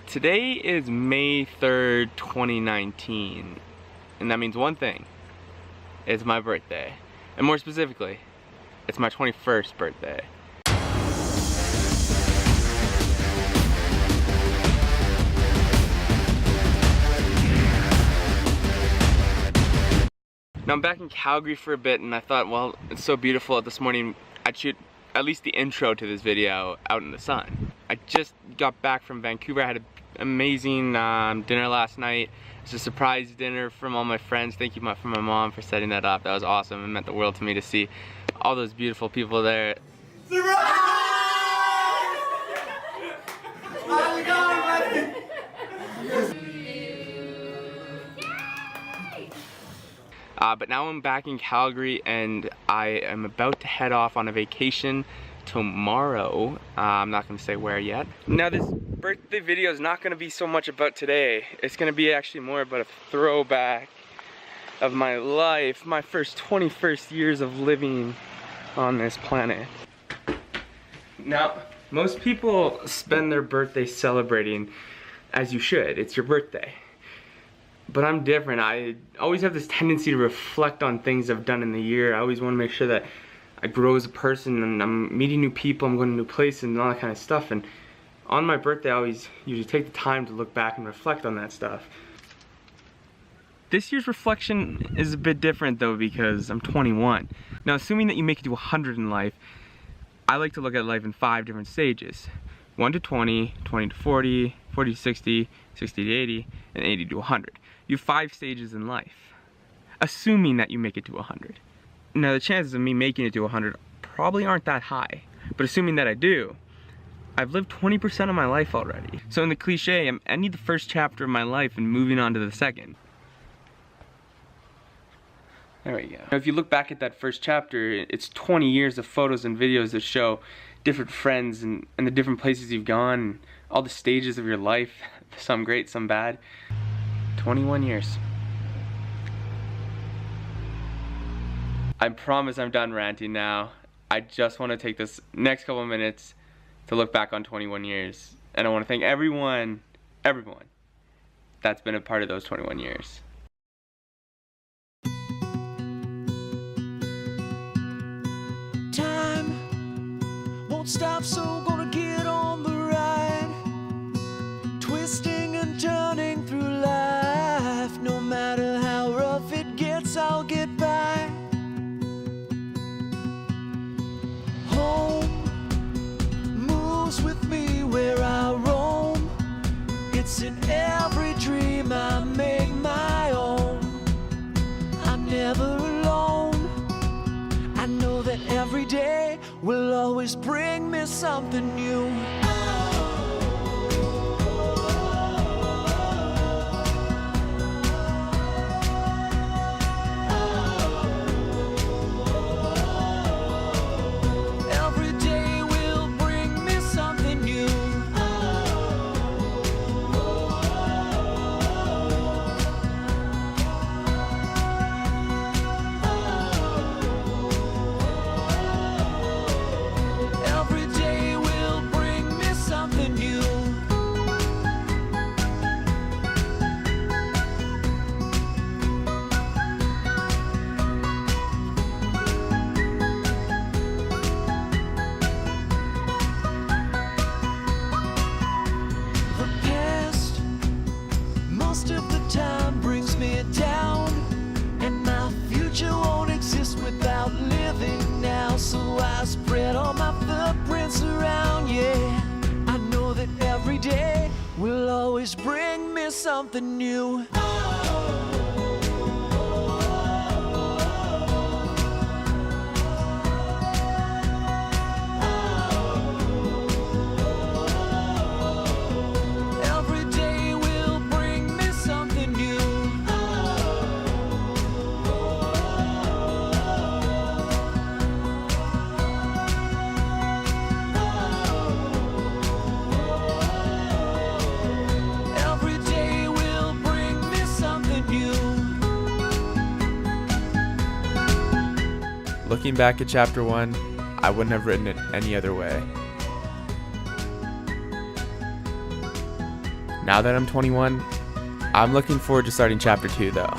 Today is May 3rd, 2019, and that means one thing. It's my birthday. And more specifically, it's my 21st birthday. Now I'm back in Calgary for a bit, and I thought, well, it's so beautiful this morning, I'd shoot at least the intro to this video out in the sun. I just got back from Vancouver. I had an amazing dinner last night. It's a surprise dinner from all my friends. Thank you for my mom for setting that up. That was awesome. It meant the world to me to see all those beautiful people there. But now I'm back in Calgary and I am about to head off on a vacation tomorrow. I'm not going to say where yet. Now this birthday video is not going to be so much about today. It's going to be actually more about a throwback of my life, my first 21st years of living on this planet. Now, most people spend their birthday celebrating, as you should. It's your birthday. But I'm different. I always have this tendency to reflect on things I've done in the year. I always want to make sure that I grow as a person and I'm meeting new people, I'm going to new places and all that kind of stuff. And on my birthday, I always usually take the time to look back and reflect on that stuff. This year's reflection is a bit different though because I'm 21. Now, assuming that you make it to 100 in life, I like to look at life in 5 different stages. 1 to 20, 20 to 40, 40 to 60, 60 to 80, and 80 to 100. You have 5 stages in life, assuming that you make it to 100. Now the chances of me making it to 100 probably aren't that high, but assuming that I do, I've lived 20% of my life already. So in the cliche, I need the first chapter of my life and moving on to the second. There we go. Now if you look back at that first chapter, it's 20 years of photos and videos that show different friends and the different places you've gone, and all the stages of your life, some great, some bad. 21 years. I promise I'm done ranting now. I just want to take this next couple of minutes to look back on 21 years. And I want to thank everyone that's been a part of those 21 years. Time won't stop, so gonna get on the ride, twisting and turning through life. No matter how rough it gets, I'll get by. Home moves with me where I roam. It's in every dream I make my own. I'm never alone. I know that every day will always bring me something new. Most of the time brings me down, and my future won't exist without living now. So I spread all my footprints around, yeah. I know that every day will always bring me something new. Looking back at chapter 1, I wouldn't have written it any other way. Now that I'm 21, I'm looking forward to starting chapter 2 though.